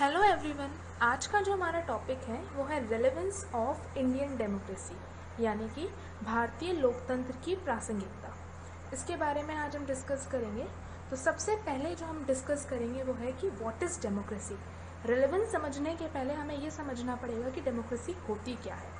Hello everyone. आज का जो हमारा टॉपिक है वो है रेलेवेंस ऑफ इंडियन डेमोक्रेसी, यानी कि भारतीय लोकतंत्र की प्रासंगिकता। इसके बारे में आज हम डिस्कस करेंगे। तो सबसे पहले जो हम डिस्कस करेंगे वो है कि व्हाट इज़ डेमोक्रेसी। रेलेवेंस समझने के पहले हमें ये समझना पड़ेगा कि डेमोक्रेसी होती क्या है।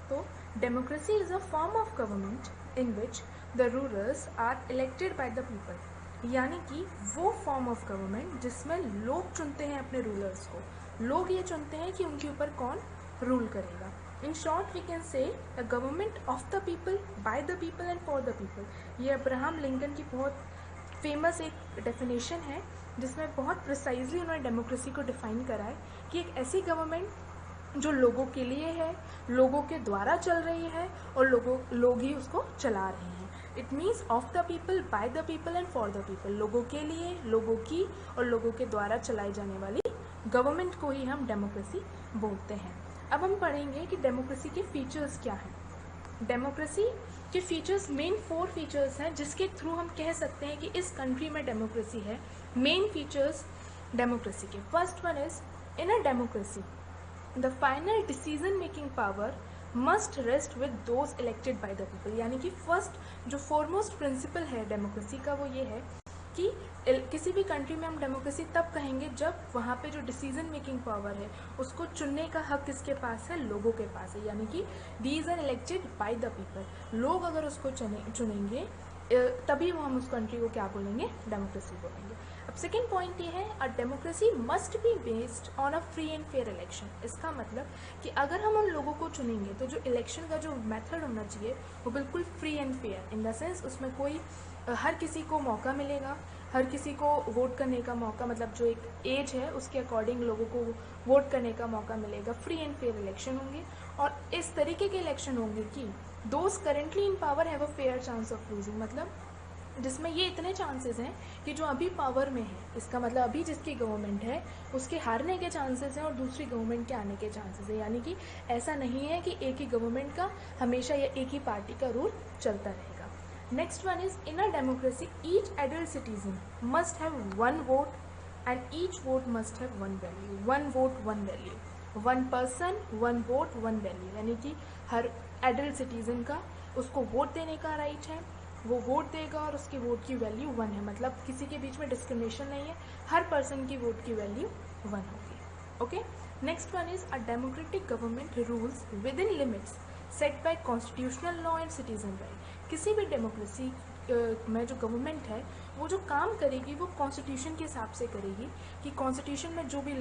तो democracy is a form of government in which the rulers are elected by the people, यानी कि वो फॉर्म ऑफ गवर्नमेंट जिसमें लोग चुनते हैं अपने रूलर्स को। लोग ये चुनते हैं कि उनके ऊपर कौन रूल करेगा। In short we can say the government of the people, by the people and for the people. ये अब्राहम लिंकन की बहुत फेमस एक डेफिनेशन है जिसमें बहुत प्रिसाइजली उन्होंने डेमोक्रेसी को डिफाइन करा है कि एक ऐसी गवर्नमेंट जो लोगों के लिए है, लोगों के द्वारा चल रही है और लोग ही उसको चला रहे हैं। It means of the people, by the people and for the people. लोगों के लिए, लोगों की और लोगों के द्वारा चलाई जाने वाली गवर्नमेंट को ही हम डेमोक्रेसी बोलते हैं। अब हम पढ़ेंगे कि डेमोक्रेसी के फीचर्स क्या हैं। डेमोक्रेसी के फीचर्स, मेन 4 फीचर्स हैं जिसके थ्रू हम कह सकते हैं कि इस कंट्री में डेमोक्रेसी है। मेन फीचर्स डेमोक्रेसी के, first one is in a democracy the final decision making power must rest with those elected by the people. यानी कि फर्स्ट जो फॉरमोस्ट प्रिंसिपल है डेमोक्रेसी का वो ये है कि किसी भी कंट्री में हम डेमोक्रेसी तब कहेंगे जब वहाँ पे जो डिसीजन मेकिंग पावर है उसको चुनने का हक किसके पास है, लोगों के पास है। यानी कि these are elected by the people. लोग अगर उसको चुनेंगे तभी वो हम उस कंट्री को क्या बोलेंगे, डेमोक्रेसी बोलेंगे। अब सेकेंड पॉइंट ये है a democracy must be based on a free and fair election. इसका मतलब कि अगर हम उन लोगों को चुनेंगे तो जो इलेक्शन का जो मेथड होना चाहिए वो बिल्कुल free and fair, in the sense उसमें कोई हर किसी को मौका मिलेगा, हर किसी को वोट करने का मौका, मतलब जो एक एज है उसके अकॉर्डिंग लोगों को वोट करने का मौका मिलेगा। फ्री एंड फेयर इलेक्शन होंगे और इस तरीके के इलेक्शन होंगे कि those currently in power have a fair chance of losing, मतलब जिसमें ये इतने चांसेस हैं कि जो अभी पावर में है, इसका मतलब अभी जिसकी गवर्नमेंट है उसके हारने के चांसेस हैं और दूसरी गवर्नमेंट के आने के चांसेस हैं। यानी कि ऐसा नहीं है कि एक ही गवर्नमेंट का हमेशा या एक ही पार्टी का रूल चलता रहेगा। Next one is in a democracy each adult citizen must have one vote and each vote must have one value. One vote one value, one person one vote one value. यानी कि हर adult citizen का उसको vote देने का right है, वो vote देगा और उसकी वोट की वैल्यू 1 है। मतलब किसी के बीच में डिस्क्रिमिनेशन नहीं है, हर पर्सन की वोट की वैल्यू 1 होगी। Okay, next one is a democratic government rules within limits set by constitutional law and citizen right. किसी भी डेमोक्रेसी में जो गवर्नमेंट है वो जो काम करेगी वो कॉन्स्टिट्यूशन के हिसाब से करेगी कि कॉन्स्टिट्यूशन में जो भी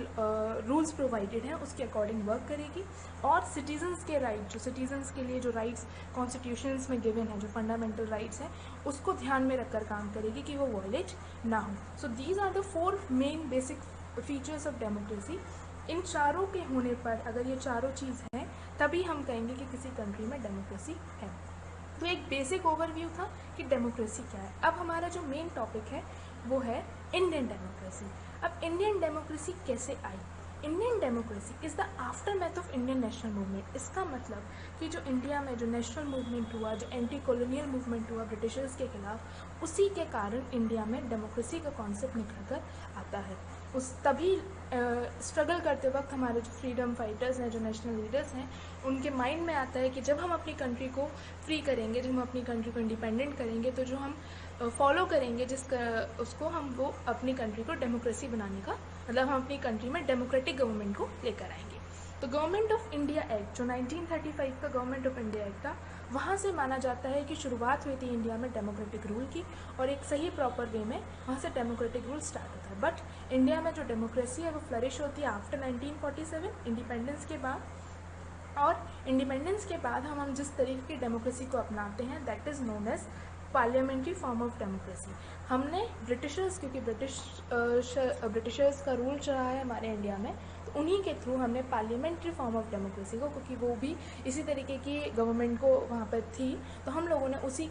रूल्स प्रोवाइडेड हैं उसके अकॉर्डिंग वर्क करेगी और सिटीजन्स के राइट, जो सिटीजन्स के लिए जो राइट्स कॉन्स्टिट्यूशंस में गिवन है, जो फंडामेंटल राइट्स हैं, उसको ध्यान में रखकर काम करेगी कि वो वॉयलेट ना हो। So these are the 4 main basic features of democracy. इन चारों के होने पर, अगर ये चारों चीज़ हैं, तभी हम कहेंगे कि किसी कंट्री में डेमोक्रेसी है। तो एक बेसिक ओवरव्यू था कि डेमोक्रेसी क्या है। अब हमारा जो मेन टॉपिक है वो है इंडियन डेमोक्रेसी। अब इंडियन डेमोक्रेसी कैसे आई? Indian democracy is the aftermath of Indian national movement. इसका मतलब कि जो इंडिया में जो नेशनल मूवमेंट हुआ, जो एंटी कॉलोनियल मूवमेंट हुआ ब्रिटिशर्स के खिलाफ, उसी के कारण इंडिया में डेमोक्रेसी का कॉन्सेप्ट निकल कर आता है। उस तभी स्ट्रगल करते वक्त हमारे जो फ्रीडम फाइटर्स हैं, जो नेशनल लीडर्स हैं, उनके माइंड में आता है कि जब हम अपनी कंट्री को फ्री करेंगे, जब हम अपनी कंट्री को इंडिपेंडेंट करेंगे, तो जो हम फॉलो करेंगे उसको हम वो अपनी कंट्री को डेमोक्रेसी बनाने का, मतलब हम अपनी कंट्री में डेमोक्रेटिक गवर्नमेंट को लेकर आएंगे। तो गवर्नमेंट ऑफ इंडिया एक्ट जो 1935 का गवर्नमेंट ऑफ इंडिया एक्ट था, वहाँ से माना जाता है कि शुरुआत हुई थी इंडिया में डेमोक्रेटिक रूल की, और एक सही प्रॉपर वे में वहाँ से डेमोक्रेटिक रूल स्टार्ट होता है। बट इंडिया में जो डेमोक्रेसी है वो फ्लरिश होती है आफ्टर 1947, इंडिपेंडेंस के बाद। और इंडिपेंडेंस के बाद हम जिस तरीके की डेमोक्रेसी को अपनाते हैं that is known as parliamentary form of democracy. हमने ब्रिटिशर्स, क्योंकि ब्रिटिशर्स का रूल चला है हमारे इंडिया में, तो उन्हीं के थ्रू हमने पार्लियामेंट्री फॉर्म ऑफ डेमोक्रेसी को, क्योंकि वो भी इसी तरीके की गवर्नमेंट को वहाँ पर थी, तो हम लोगों ने उसी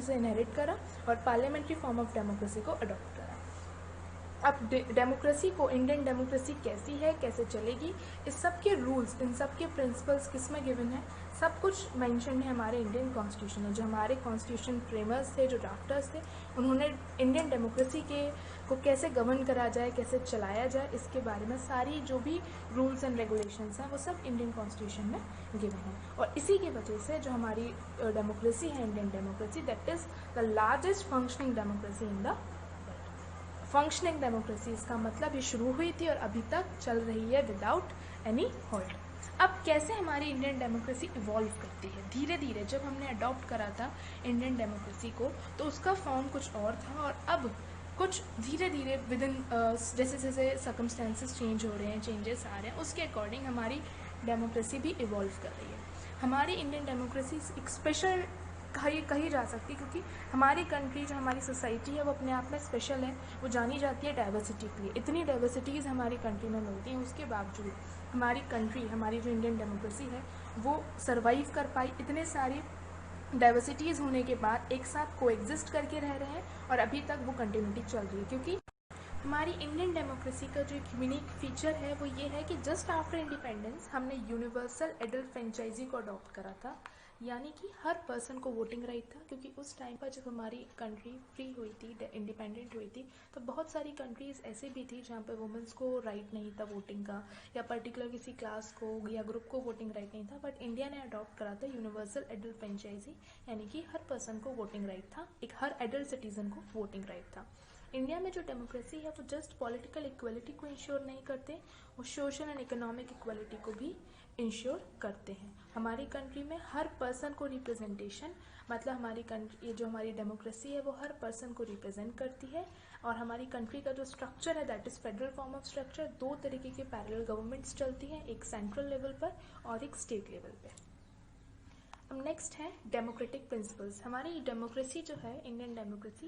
से इनहेरिट करा और पार्लियामेंट्री फॉर्म ऑफ डेमोक्रेसी को अडॉप्ट करा। अब डेमोक्रेसी को, इंडियन डेमोक्रेसी कैसी है, कैसे चलेगी, इस सब के रूल्स, इन सब के प्रिंसिपल्स किस में गिवन है, सब कुछ मेंशन है हमारे इंडियन कॉन्स्टिट्यूशन में। जो हमारे कॉन्स्टिट्यूशन फ्रेमर्स थे, जो ड्राफ्टर्स थे, उन्होंने इंडियन डेमोक्रेसी के को कैसे गवर्न करा जाए, कैसे चलाया जाए, इसके बारे में सारी जो भी रूल्स एंड रेगुलेशंस हैं वो सब इंडियन कॉन्स्टिट्यूशन में गिवन है। और इसी की वजह से जो हमारी डेमोक्रेसी है, Indian democracy, that is the largest functioning democracy in the functioning democracy. इसका मतलब ये शुरू हुई थी और अभी तक चल रही है विदाउट एनी हॉल्ट। अब कैसे हमारी इंडियन डेमोक्रेसी इवॉल्व करती है धीरे धीरे। जब हमने अडॉप्ट करा था इंडियन डेमोक्रेसी को तो उसका फॉर्म कुछ और था, और अब कुछ धीरे धीरे विद इन जैसे जैसे सर्कमस्टेंसेस चेंज हो रहे हैं, चेंजेस आ रहे हैं, उसके अकॉर्डिंग हमारी डेमोक्रेसी भी इवॉल्व कर रही है। हमारी इंडियन डेमोक्रेसी एक स्पेशल कही जा सकती है, क्योंकि हमारी कंट्री, जो हमारी सोसाइटी है, वो अपने आप में स्पेशल है। वो जानी जाती है डाइवर्सिटी के लिए। इतनी डाइवर्सिटीज़ हमारी कंट्री में मिलती हैं, उसके बावजूद हमारी कंट्री, हमारी जो इंडियन डेमोक्रेसी है, वो सर्वाइव कर पाई। इतने सारी डाइवर्सिटीज़ होने के बाद एक साथ कोएग्जिस्ट करके रह रहे हैं और अभी तक वो कंटिन्यूटी चल रही है। क्योंकि हमारी इंडियन डेमोक्रेसी का जो एक यूनिक फीचर है वो ये है कि जस्ट आफ्टर इंडिपेंडेंस हमने यूनिवर्सल एडल्ट फ्रेंचाइजी को अडॉप्ट करा था, यानी कि हर पर्सन को वोटिंग राइट था। क्योंकि उस टाइम पर जब हमारी कंट्री फ्री हुई थी, इंडिपेंडेंट हुई थी, तो बहुत सारी कंट्रीज़ ऐसे भी थी जहाँ पे वुमेंस को राइट नहीं था वोटिंग का, या पर्टिकुलर किसी क्लास को या ग्रुप को वोटिंग राइट नहीं था। बट इंडिया ने अडॉप्ट करा था यूनिवर्सल एडल्ट फ्रेंचाइजी, यानी कि हर पर्सन को वोटिंग राइट था, एक हर एडल्ट सिटीजन को वोटिंग राइट था। इंडिया में जो डेमोक्रेसी है वो जस्ट पॉलिटिकल इक्वलिटी को इंश्योर नहीं करते, वो सोशल एंड इकोनॉमिक इक्वलिटी को भी इंश्योर करते हैं। हमारी कंट्री में हर पर्सन को रिप्रेजेंटेशन, मतलब हमारी कंट्री, ये जो हमारी डेमोक्रेसी है वो हर पर्सन को रिप्रेजेंट करती है। और हमारी कंट्री का जो स्ट्रक्चर है that is federal form of structure. दो तरीके के पैरेलल गवर्नमेंट्स चलती हैं, एक सेंट्रल लेवल पर और एक स्टेट लेवल पर। अब नेक्स्ट है डेमोक्रेटिक प्रिंसिपल्स। हमारी डेमोक्रेसी जो है, Indian democracy,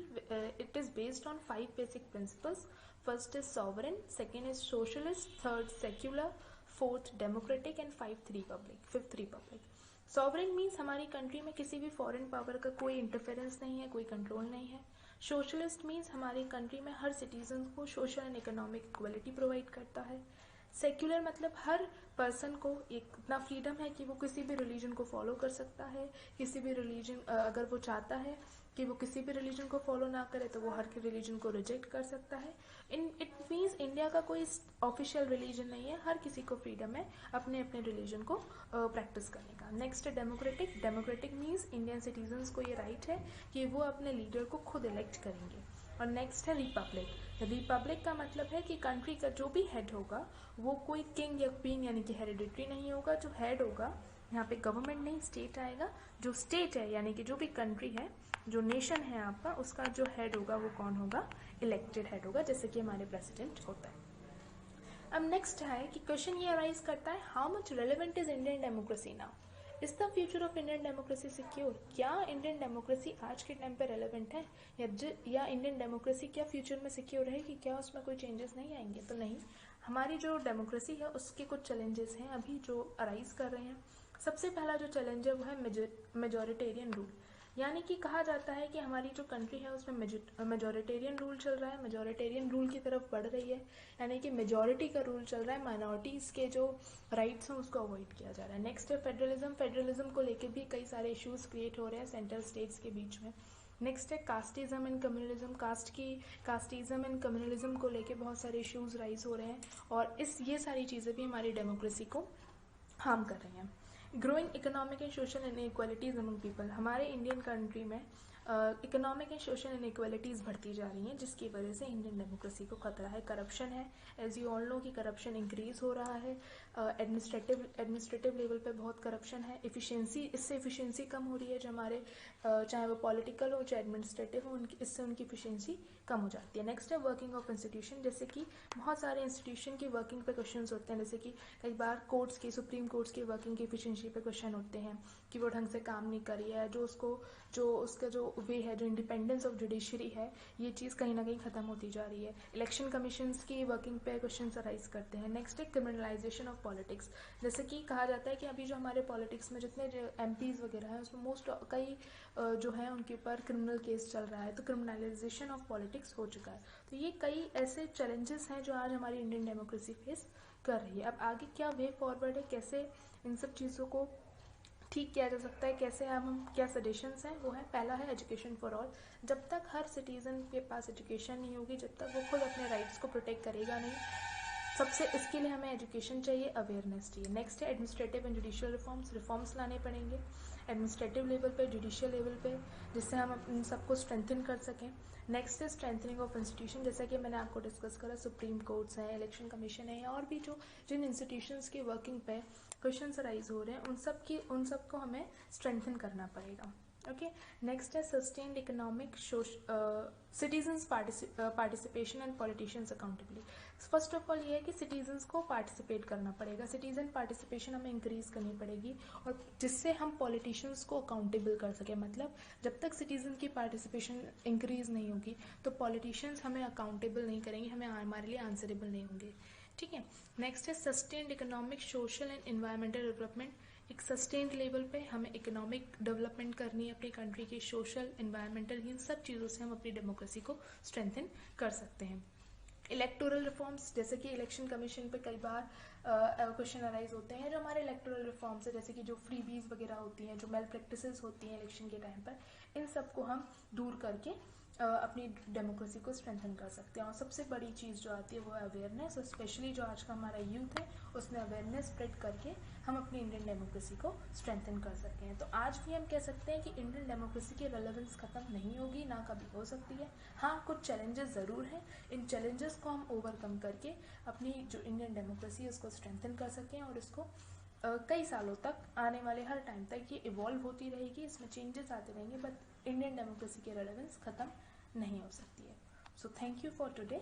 it is based on 5 basic principles. First is sovereign, second is socialist, third secular, fourth democratic and fifth Republic. Sovereign means हमारी कंट्री में किसी भी फॉरेन पावर का कोई इंटरफेरेंस नहीं है, कोई कंट्रोल नहीं है। सोशलिस्ट मीन्स हमारी कंट्री में हर सिटीजन को social and economic equality provide करता है। सेक्युलर मतलब हर पर्सन को एक इतना फ्रीडम है कि वो किसी भी रिलीजन को फॉलो कर सकता है। किसी भी रिलीजन, अगर वो चाहता है कि वो किसी भी रिलीजन को फॉलो ना करे तो वो हर रिलीजन को रिजेक्ट कर सकता है। इट मीन्स इंडिया का कोई ऑफिशियल रिलीजन नहीं है, हर किसी को फ्रीडम है अपने अपने रिलीजन को प्रैक्टिस करने का। नेक्स्ट है democratic. Democratic means Indian citizens को ये राइट है कि वो अपने लीडर को खुद इलेक्ट करेंगे। और नेक्स्ट है रिपब्लिक। रिपब्लिक का मतलब है कि कंट्री का जो भी हेड होगा वो कोई किंग या क्वीन यानी कि हेरिडिटरी नहीं होगा। जो हेड होगा, यहाँ पे गवर्नमेंट नहीं, स्टेट आएगा। जो स्टेट है यानी कि जो भी कंट्री है, जो नेशन है आपका, उसका जो हेड होगा वो कौन होगा? इलेक्टेड हेड होगा, जैसे कि हमारे प्रेसिडेंट होता है। अब नेक्स्ट है कि क्वेश्चन ये अराइज करता है, how much relevant is Indian democracy now? Is the future of Indian democracy secure? क्या इंडियन डेमोक्रेसी आज के टाइम पे रेलेवेंट है, या इंडियन डेमोक्रेसी क्या फ्यूचर में सिक्योर रहेगी? क्या उसमें कोई चेंजेस नहीं आएंगे? तो नहीं, हमारी जो डेमोक्रेसी है उसके कुछ चैलेंजेस हैं अभी जो अराइज कर रहे हैं। सबसे पहला जो चैलेंज है वो है मेजोरिटेरियन रूल। यानी कि कहा जाता है कि हमारी जो कंट्री है उसमें मेजोरिटेरियन रूल चल रहा है, मेजोरिटेरियन रूल की तरफ बढ़ रही है, यानी कि मेजोरिटी का रूल चल रहा है, माइनॉरिटीज़ के जो राइट्स हैं उसको अवॉइड किया जा रहा है। नेक्स्ट है फेडरलिज्म। फेडरलिज्म को लेके भी कई सारे इश्यूज क्रिएट हो रहे हैं सेंट्रल स्टेट्स के बीच में। नेक्स्ट है casteism and communalism. Casteism and communalism को लेके बहुत सारे इश्यूज राइज हो रहे हैं, और ये सारी चीज़ें भी हमारी डेमोक्रेसी को हार्म कर रही हैं। Growing economic and social inequalities among people. हमारे इंडियन कंट्री में इकोनॉमिक एंड सोशल इनइक्वालिटीज़ बढ़ती जा रही हैं, जिसकी वजह से इंडियन डेमोक्रेसी को खतरा है। करप्शन है, एज यू ऑल नो कि करप्शन इंक्रीज हो रहा है। एडमिनिस्ट्रेटिव लेवल पे बहुत करप्शन है। इससे एफिशिएंसी कम हो रही है, जो हमारे चाहे वो पॉलिटिकल हो चाहे एडमिनिस्ट्रेटिव हो, इससे उनकी एफिशिएंसी कम हो जाती है। नेक्स्ट है वर्किंग ऑफ इंस्टीट्यूशन। जैसे कि बहुत सारे इंस्टीट्यूशन की वर्किंग पे क्वेश्चंस होते हैं, जैसे कि कई बार कोर्ट्स की, सुप्रीम कोर्ट्स की वर्किंग की एफिशिएंसी पे क्वेश्चन होते हैं कि वो ढंग से काम नहीं कर रही है, उसका जो वे है, जो इंडिपेंडेंस ऑफ जुडिशरी है, ये चीज़ कहीं ना कहीं खत्म होती जा रही है। इलेक्शन कमीशंस की वर्किंग पे क्वेश्चन अराइज करते हैं। नेक्स्ट है क्रिमिनलाइजेशन ऑफ पॉलिटिक्स। जैसे कि कहा जाता है कि अभी जो हमारे पॉलिटिक्स में जितने MPs वगैरह हैं उसमें कई जो है उनके ऊपर क्रिमिनल केस चल रहा है। तो क्रिमिनलाइजेशन ऑफ पॉलिटिक्स पॉलिटिक्स हो चुका है। तो ये कई ऐसे चैलेंजेस हैं जो आज हमारी इंडियन डेमोक्रेसी फेस कर रही है। अब आगे क्या वे फॉरवर्ड है, कैसे इन सब चीज़ों को ठीक किया जा सकता है, कैसे हम क्या सजेशंस हैं, वो है पहला है एजुकेशन फॉर ऑल। जब तक हर सिटीज़न के पास एजुकेशन नहीं होगी, जब तक वो खुद अपने राइट्स को प्रोटेक्ट करेगा नहीं, सबसे इसके लिए हमें एजुकेशन चाहिए, अवेयरनेस चाहिए। नेक्स्ट है एडमिनिस्ट्रेटिव एंड जुडिशियल रिफॉर्म्स लाने पड़ेंगे एडमिनिस्ट्रेटिव लेवल पे, जुडिशियल लेवल पे, जिससे हम इन सबको स्ट्रेंथन कर सकें। नेक्स्ट है स्ट्रेंथनिंग ऑफ इंस्टीट्यूशन, जैसा कि मैंने आपको डिस्कस करा, सुप्रीम कोर्ट्स हैं, इलेक्शन कमीशन है, और भी जो जिन इंस्टीट्यूशंस की वर्किंग पे क्वेश्चन अराइज हो रहे हैं, उन सब को हमें स्ट्रेंथन करना पड़ेगा। ओके, नेक्स्ट है sustained economic citizens participation and politicians accountability. First of all ये है कि सिटीजन्स को पार्टिसिपेट करना पड़ेगा, सिटीजन पार्टिसिपेशन हमें इंक्रीज करनी पड़ेगी, और जिससे हम पॉलिटिशियंस को अकाउंटेबल कर सकें। मतलब जब तक सिटीजन की पार्टिसिपेशन इंक्रीज नहीं होगी तो पॉलिटिशियंस हमें अकाउंटेबल नहीं करेंगे, हमारे लिए आंसरेबल नहीं होंगे। ठीक है, नेक्स्ट है sustained economic, social and environmental development. एक सस्टेन्ड लेवल पे हमें इकोनॉमिक डेवलपमेंट करनी है अपनी कंट्री की, सोशल, एनवायरमेंटल, इन सब चीज़ों से हम अपनी डेमोक्रेसी को स्ट्रेंथन कर सकते हैं। इलेक्टोरल रिफॉर्म्स, जैसे कि इलेक्शन कमीशन पे कई बार क्वेश्चन अराइज होते हैं, जो हमारे इलेक्टोरल रिफॉर्म्स है, जैसे कि जो फ्रीबीज वगैरह होती हैं, जो मेल प्रैक्टिसेस होती हैं इलेक्शन के टाइम पर, इन सब को हम दूर करके अपनी डेमोक्रेसी को स्ट्रेंथन कर सकते हैं। और सबसे बड़ी चीज़ जो आती है वो है अवेयरनेस, और स्पेशली जो आज का हमारा यूथ है उसमें अवेयरनेस स्प्रेड करके हम अपनी इंडियन डेमोक्रेसी को स्ट्रेंथन कर सकते हैं। तो आज भी हम कह सकते हैं कि इंडियन डेमोक्रेसी की रेलेवेंस ख़त्म नहीं होगी, ना कभी हो सकती है। हाँ, कुछ चैलेंजेस ज़रूर हैं, इन चैलेंजेस को हम ओवरकम करके अपनी जो इंडियन डेमोक्रेसी है उसको स्ट्रेंथन कर सकें, और इसको कई सालों तक, आने वाले हर टाइम तक ये इवॉल्व होती रहेगी, इसमें चेंजेस आते रहेंगे, बट इंडियन डेमोक्रेसी की रेलेवेंस ख़त्म नहीं हो सकती है। So thank you for today.